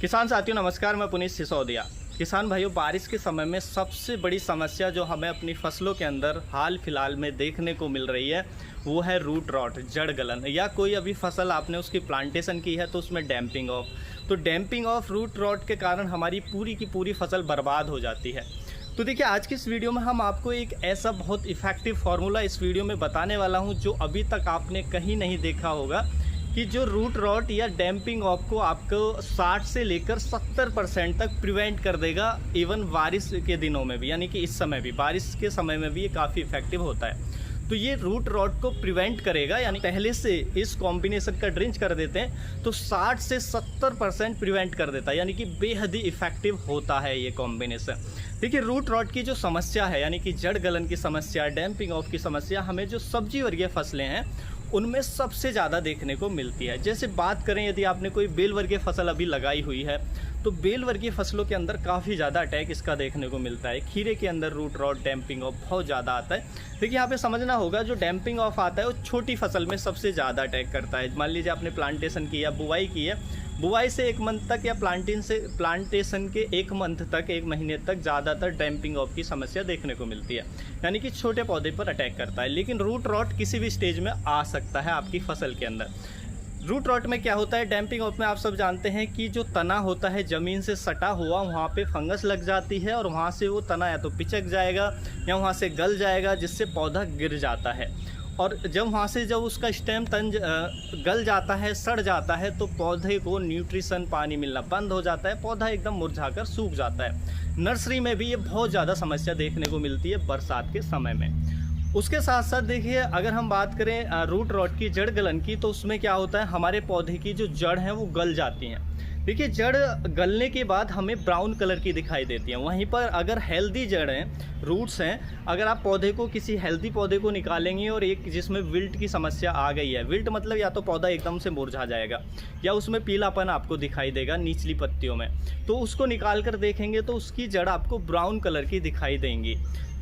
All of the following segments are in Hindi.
किसान साथियों नमस्कार, मैं पुनीत सिसोदिया। किसान भाइयों, बारिश के समय में सबसे बड़ी समस्या जो हमें अपनी फसलों के अंदर हाल फिलहाल में देखने को मिल रही है वो है रूट रॉट, जड़ गलन। या कोई अभी फसल आपने उसकी प्लांटेशन की है तो उसमें डैम्पिंग ऑफ, तो डैम्पिंग ऑफ रूट रॉट के कारण हमारी पूरी की पूरी फसल बर्बाद हो जाती है। तो देखिए, आज की इस वीडियो में हम आपको एक ऐसा बहुत इफ़ेक्टिव फार्मूला इस वीडियो में बताने वाला हूं जो अभी तक आपने कहीं नहीं देखा होगा, कि जो रूट रॉट या डैम्पिंग ऑफ को आपको 60 से लेकर 70% तक प्रिवेंट कर देगा, इवन बारिश के दिनों में भी, यानी कि इस समय भी, बारिश के समय में भी ये काफ़ी इफेक्टिव होता है। तो ये रूट रॉट को प्रिवेंट करेगा, यानी पहले से इस कॉम्बिनेशन का ड्रिंच कर देते हैं तो 60 से 70% प्रिवेंट कर देता है, यानी कि बेहद ही इफेक्टिव होता है ये कॉम्बिनेशन। देखिए, रूट रॉट की जो समस्या है, यानी कि जड़ गलन की समस्या, डैम्पिंग ऑफ की समस्या, हमें जो सब्जी वर्गीय फसलें हैं उनमें सबसे ज़्यादा देखने को मिलती है। जैसे बात करें, यदि आपने कोई बेल वर्गीय फसल अभी लगाई हुई है तो बेल वर्गीय फसलों के अंदर काफ़ी ज़्यादा अटैक इसका देखने को मिलता है। खीरे के अंदर रूट रॉट डैम्पिंग ऑफ बहुत ज़्यादा आता है। देखिए, यहाँ पे समझना होगा, जो डैम्पिंग ऑफ आता है वो छोटी फसल में सबसे ज़्यादा अटैक करता है। मान लीजिए आपने प्लांटेशन की या बुआई की है, बुआई से 1 मंथ तक या प्लांटेशन के 1 मंथ तक, 1 महीने तक ज़्यादातर डैम्पिंग ऑफ की समस्या देखने को मिलती है, यानी कि छोटे पौधे पर अटैक करता है। लेकिन रूट रॉट किसी भी स्टेज में आ सकता है आपकी फसल के अंदर। रूट रॉट में क्या होता है, डैम्पिंग ऑफ में आप सब जानते हैं कि जो तना होता है ज़मीन से सटा हुआ, वहाँ पे फंगस लग जाती है और वहाँ से वो तना या तो पिचक जाएगा या वहाँ से गल जाएगा, जिससे पौधा गिर जाता है। और जब वहाँ से जब उसका स्टेम गल जाता है, सड़ जाता है, तो पौधे को न्यूट्रिशन, पानी मिलना बंद हो जाता है, पौधा एकदम मुरझाकर सूख जाता है। नर्सरी में भी ये बहुत ज़्यादा समस्या देखने को मिलती है बरसात के समय में। उसके साथ साथ देखिए, अगर हम बात करें रूट रॉट की, जड़ गलन की, तो उसमें क्या होता है, हमारे पौधे की जो जड़ हैं वो गल जाती हैं। देखिए, जड़ गलने के बाद हमें ब्राउन कलर की दिखाई देती हैं। वहीं पर अगर हेल्दी जड़ हैं, रूट्स हैं, अगर आप पौधे को, किसी हेल्दी पौधे को निकालेंगे और एक जिसमें विल्ट की समस्या आ गई है, विल्ट मतलब या तो पौधा एकदम से मुरझा जाएगा या उसमें पीलापन आपको दिखाई देगा निचली पत्तियों में, तो उसको निकाल कर देखेंगे तो उसकी जड़ आपको ब्राउन कलर की दिखाई देंगी,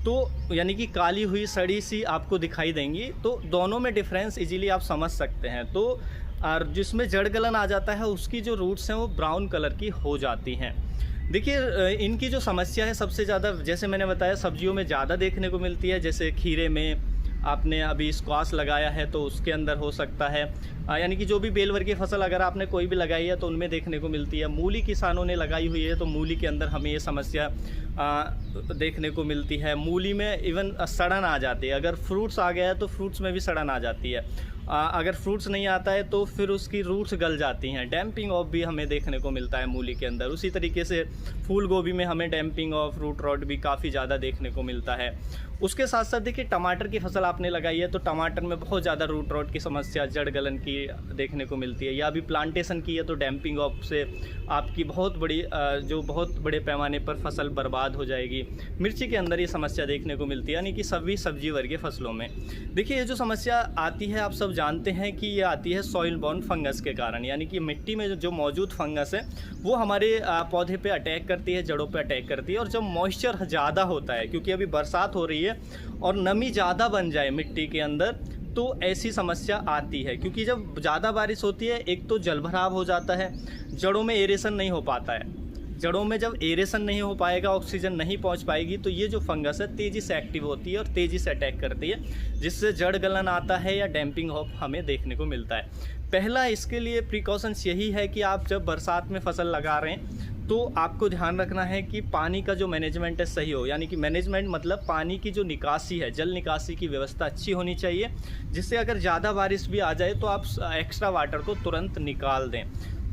तो यानी कि काली हुई सड़ी सी आपको दिखाई देंगी। तो दोनों में डिफरेंस इजीली आप समझ सकते हैं। तो और जिसमें जड़ गलन आ जाता है उसकी जो रूट्स हैं वो ब्राउन कलर की हो जाती हैं। देखिए, इनकी जो समस्या है सबसे ज़्यादा, जैसे मैंने बताया, सब्जियों में ज़्यादा देखने को मिलती है। जैसे खीरे में आपने अभी स्क्वाश लगाया है तो उसके अंदर हो सकता है, यानी कि जो भी बेल वर्गीय फसल अगर आपने कोई भी लगाई है तो उनमें देखने को मिलती है। मूली किसानों ने लगाई हुई है तो मूली के अंदर हमें ये समस्या देखने को मिलती है। मूली में इवन सड़न आ जाती है। अगर फ्रूट्स आ गया है तो फ्रूट्स में भी सड़न आ जाती है। अगर फ्रूट्स नहीं आता है तो फिर उसकी रूट्स गल जाती हैं। डैम्पिंग ऑफ भी हमें देखने को मिलता है मूली के अंदर। उसी तरीके से फूल गोभी में हमें डैम्पिंग ऑफ, रूट रॉट भी काफ़ी ज़्यादा देखने को मिलता है। उसके साथ साथ देखिए, टमाटर की फसल आपने लगाई है तो टमाटर में बहुत ज़्यादा रूट रॉट की समस्या, जड़ गलन की देखने को मिलती है। या अभी प्लांटेशन की है तो डैम्पिंग ऑफ से आपकी बहुत बड़ी जो बहुत बड़े पैमाने पर फसल बर्बाद हो जाएगी। मिर्ची के अंदर ये समस्या देखने को मिलती है, यानी कि सभी सब्जी वर्गीय फसलों में। देखिए, ये जो समस्या आती है, आप सब जानते हैं कि ये आती है सॉइल बॉर्न फंगस के कारण, यानी कि मिट्टी में जो मौजूद फंगस है वो हमारे पौधे पे अटैक करती है, जड़ों पे अटैक करती है। और जब मॉइस्चर ज़्यादा होता है, क्योंकि अभी बरसात हो रही है और नमी ज़्यादा बन जाए मिट्टी के अंदर, तो ऐसी समस्या आती है। क्योंकि जब ज़्यादा बारिश होती है, एक तो जलभराव हो जाता है, जड़ों में एरेशन नहीं हो पाता है। जड़ों में जब एरेशन नहीं हो पाएगा, ऑक्सीजन नहीं पहुंच पाएगी, तो ये जो फंगस है तेज़ी से एक्टिव होती है और तेज़ी से अटैक करती है, जिससे जड़ गलन आता है या डैम्पिंग ऑफ हमें देखने को मिलता है। पहला इसके लिए प्रिकॉशंस यही है कि आप जब बरसात में फसल लगा रहे हैं तो आपको ध्यान रखना है कि पानी का जो मैनेजमेंट है सही हो। यानी कि मैनेजमेंट मतलब पानी की जो निकासी है, जल निकासी की व्यवस्था अच्छी होनी चाहिए, जिससे अगर ज़्यादा बारिश भी आ जाए तो आप एक्स्ट्रा वाटर को तुरंत निकाल दें।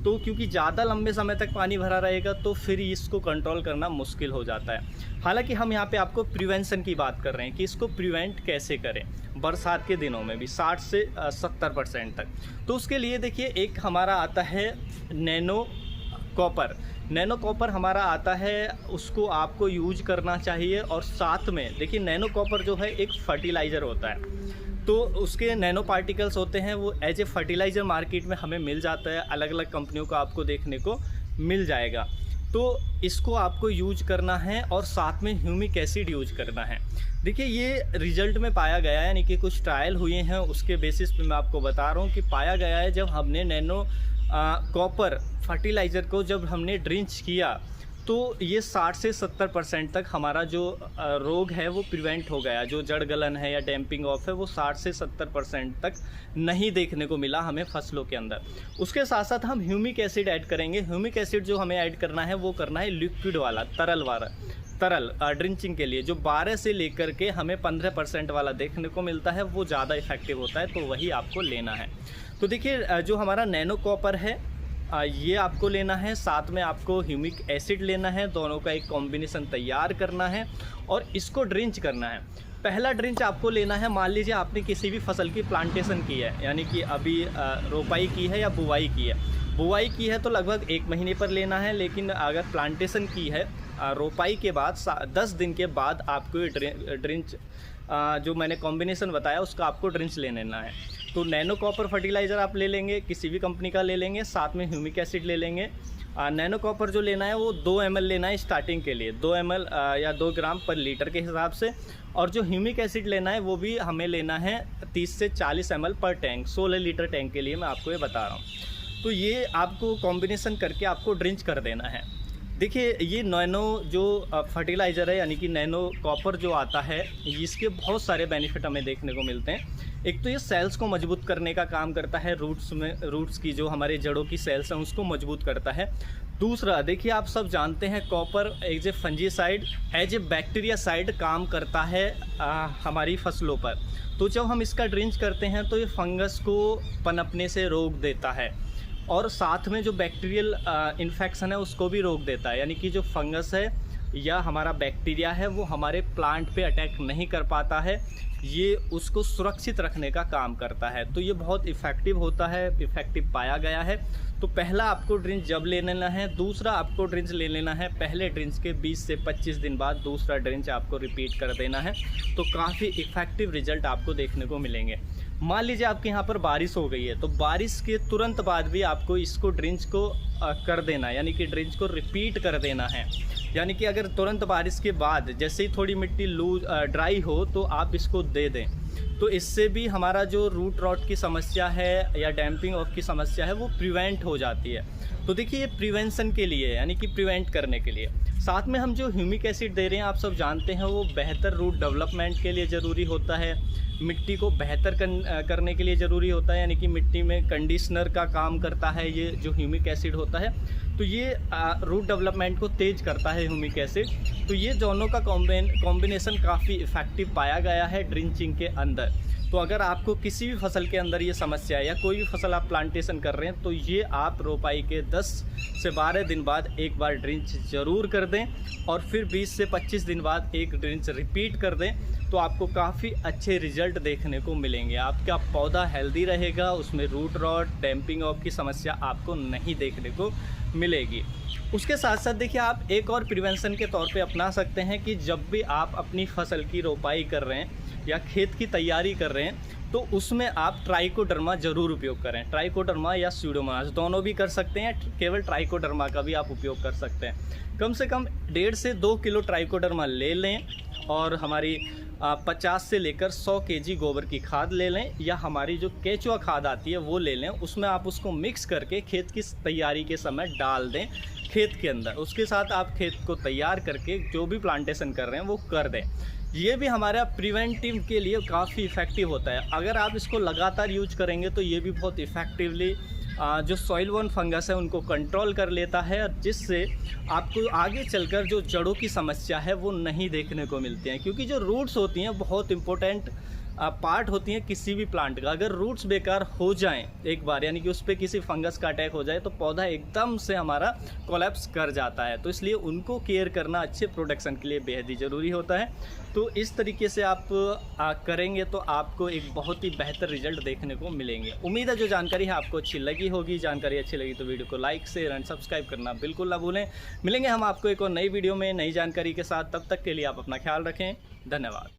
तो क्योंकि ज़्यादा लंबे समय तक पानी भरा रहेगा तो फिर इसको कंट्रोल करना मुश्किल हो जाता है। हालांकि हम यहाँ पे आपको प्रिवेंशन की बात कर रहे हैं कि इसको प्रिवेंट कैसे करें बरसात के दिनों में भी 60 से 70% तक। तो उसके लिए देखिए, एक हमारा आता है नैनो कॉपर। नैनो कॉपर हमारा आता है, उसको आपको यूज करना चाहिए। और साथ में देखिए, नैनो कॉपर जो है एक फर्टिलाइज़र होता है, तो उसके नैनो पार्टिकल्स होते हैं, वो एज ए फर्टिलाइज़र मार्केट में हमें मिल जाता है। अलग अलग कंपनियों का आपको देखने को मिल जाएगा। तो इसको आपको यूज करना है और साथ में ह्यूमिक एसिड यूज करना है। देखिए, ये रिजल्ट में पाया गया है, यानी कि कुछ ट्रायल हुए हैं, उसके बेसिस पे मैं आपको बता रहा हूँ कि पाया गया है जब हमने नैनो कॉपर फर्टिलाइज़र को जब हमने ड्रिंच किया तो ये 60 से 70% तक हमारा जो रोग है वो प्रिवेंट हो गया। जो जड़ गलन है या डैम्पिंग ऑफ है वो 60 से 70% तक नहीं देखने को मिला हमें फसलों के अंदर। उसके साथ साथ हम ह्यूमिक एसिड ऐड करेंगे। ह्यूमिक एसिड जो हमें ऐड करना है वो करना है लिक्विड वाला, तरल ड्रिंचिंग के लिए। जो 12 से लेकर के हमें 15% वाला देखने को मिलता है वो ज़्यादा इफेक्टिव होता है, तो वही आपको लेना है। तो देखिए जो हमारा नैनो कॉपर है ये आपको लेना है, साथ में आपको ह्यूमिक एसिड लेना है। दोनों का एक कॉम्बिनेशन तैयार करना है और इसको ड्रिंच करना है। पहला ड्रिंच आपको लेना है, मान लीजिए आपने किसी भी फसल की प्लांटेशन की है, यानी कि अभी रोपाई की है या बुवाई की है। बुवाई की है तो लगभग 1 महीने पर लेना है, लेकिन अगर प्लांटेशन की है रोपाई के बाद 10 दिन के बाद आपको ये ड्रिंच जो मैंने कॉम्बिनेशन बताया उसका आपको ड्रिंच ले लेना है। तो नैनो कॉपर फर्टिलाइज़र आप ले लेंगे, किसी भी कंपनी का ले लेंगे, साथ में ह्यूमिक एसिड ले लेंगे। नैनो कॉपर जो लेना है वो 2 ml लेना है स्टार्टिंग के लिए, 2 ml या 2 ग्राम पर लीटर के हिसाब से। और जो ह्यूमिक एसिड लेना है वो भी हमें लेना है 30 से 40 ml पर टैंक, 16 लीटर टैंक के लिए मैं आपको ये बता रहा हूँ। तो ये आपको कॉम्बिनेशन करके आपको ड्रिंच कर देना है। देखिए ये नैनो जो फर्टिलाइज़र है यानी कि नैनो कॉपर जो आता है, इसके बहुत सारे बेनिफिट हमें देखने को मिलते हैं। एक तो ये सेल्स को मजबूत करने का काम करता है, रूट्स की जो हमारे जड़ों की सेल्स हैं उसको मजबूत करता है। दूसरा, देखिए आप सब जानते हैं copper as a fungicide, as a bactericide काम करता है हमारी फसलों पर। तो जब हम इसका ड्रिंच करते हैं तो ये फंगस को पनपने से रोक देता है और साथ में जो बैक्टीरियल इन्फेक्शन है उसको भी रोक देता है। यानी कि जो फंगस है या हमारा बैक्टीरिया है वो हमारे प्लांट पे अटैक नहीं कर पाता है, ये उसको सुरक्षित रखने का काम करता है। तो ये बहुत इफ़ेक्टिव होता है, इफ़ेक्टिव पाया गया है। तो पहला आपको ड्रिंच जब ले लेना है, दूसरा आपको ड्रिंच ले लेना है पहले ड्रिंच के 20 से 25 दिन बाद दूसरा ड्रिंच आपको रिपीट कर देना है। तो काफ़ी इफ़ेक्टिव रिजल्ट आपको देखने को मिलेंगे। मान लीजिए आपके यहाँ पर बारिश हो गई है तो बारिश के तुरंत बाद भी आपको इसको ड्रिंच को कर देना है, यानी कि ड्रिंच को रिपीट कर देना है। यानी कि अगर तुरंत बारिश के बाद जैसे ही थोड़ी मिट्टी ड्राई हो तो आप इसको दे दें। तो इससे भी हमारा जो रूट रॉट की समस्या है या डैम्पिंग ऑफ की समस्या है वो प्रिवेंट हो जाती है। तो देखिए ये प्रिवेंशन के लिए यानी कि प्रिवेंट करने के लिए। साथ में हम जो ह्यूमिक एसिड दे रहे हैं आप सब जानते हैं वो बेहतर रूट डेवलपमेंट के लिए ज़रूरी होता है, मिट्टी को बेहतर करने के लिए ज़रूरी होता है, यानी कि मिट्टी में कंडीशनर का काम करता है ये जो ह्यूमिक एसिड होता है। तो ये रूट डेवलपमेंट को तेज़ करता है ह्यूमिक एसिड। तो ये दोनों का कॉम्बिनेशन काफ़ी इफ़ेक्टिव पाया गया है ड्रिंचिंग के अंदर। तो अगर आपको किसी भी फसल के अंदर ये समस्या है या कोई भी फसल आप प्लांटेशन कर रहे हैं तो ये आप रोपाई के 10 से 12 दिन बाद एक बार ड्रिंच ज़रूर कर दें और फिर 20 से 25 दिन बाद एक ड्रिंच रिपीट कर दें। तो आपको काफ़ी अच्छे रिजल्ट देखने को मिलेंगे। आपका पौधा हेल्दी रहेगा, उसमें रूट रॉट डैम्पिंग ऑफ की समस्या आपको नहीं देखने को मिलेगी। उसके साथ साथ देखिए आप एक और प्रिवेंशन के तौर पे अपना सकते हैं कि जब भी आप अपनी फसल की रोपाई कर रहे हैं या खेत की तैयारी कर रहे हैं तो उसमें आप ट्राइकोडर्मा ज़रूर उपयोग करें। ट्राइकोडर्मा या स्यूडोमोनास दोनों भी कर सकते हैं, केवल ट्राइकोडर्मा का भी आप उपयोग कर सकते हैं। कम से कम 1.5 से 2 किलो ट्राइकोडर्मा ले लें और हमारी 50 से लेकर 100 केजी गोबर की खाद ले लें या हमारी जो केचुआ खाद आती है वो ले लें। उसमें आप उसको मिक्स करके खेत की तैयारी के समय डाल दें खेत के अंदर। उसके साथ आप खेत को तैयार करके जो भी प्लांटेशन कर रहे हैं वो कर दें। ये भी हमारा प्रिवेंटिव के लिए काफ़ी इफ़ेक्टिव होता है। अगर आप इसको लगातार यूज करेंगे तो ये भी बहुत इफ़ेक्टिवली जो सॉइल बोर्न फंगस है उनको कंट्रोल कर लेता है, जिससे आपको आगे चलकर जो जड़ों की समस्या है वो नहीं देखने को मिलती हैं। क्योंकि जो रूट्स होती हैं बहुत इंपॉर्टेंट पार्ट होती हैं किसी भी प्लांट का। अगर रूट्स बेकार हो जाएं एक बार, यानी कि उस पर किसी फंगस का अटैक हो जाए तो पौधा एकदम से हमारा कोलैप्स कर जाता है। तो इसलिए उनको केयर करना अच्छे प्रोडक्शन के लिए बेहद ही ज़रूरी होता है। तो इस तरीके से आप करेंगे तो आपको एक बहुत ही बेहतर रिजल्ट देखने को मिलेंगे। उम्मीद है जो जानकारी है आपको अच्छी लगी होगी। जानकारी अच्छी लगी तो वीडियो को लाइक शेयर एंड सब्सक्राइब करना बिल्कुल ना भूलें। मिलेंगे हम आपको एक और नई वीडियो में नई जानकारी के साथ। तब तक के लिए आप अपना ख्याल रखें। धन्यवाद।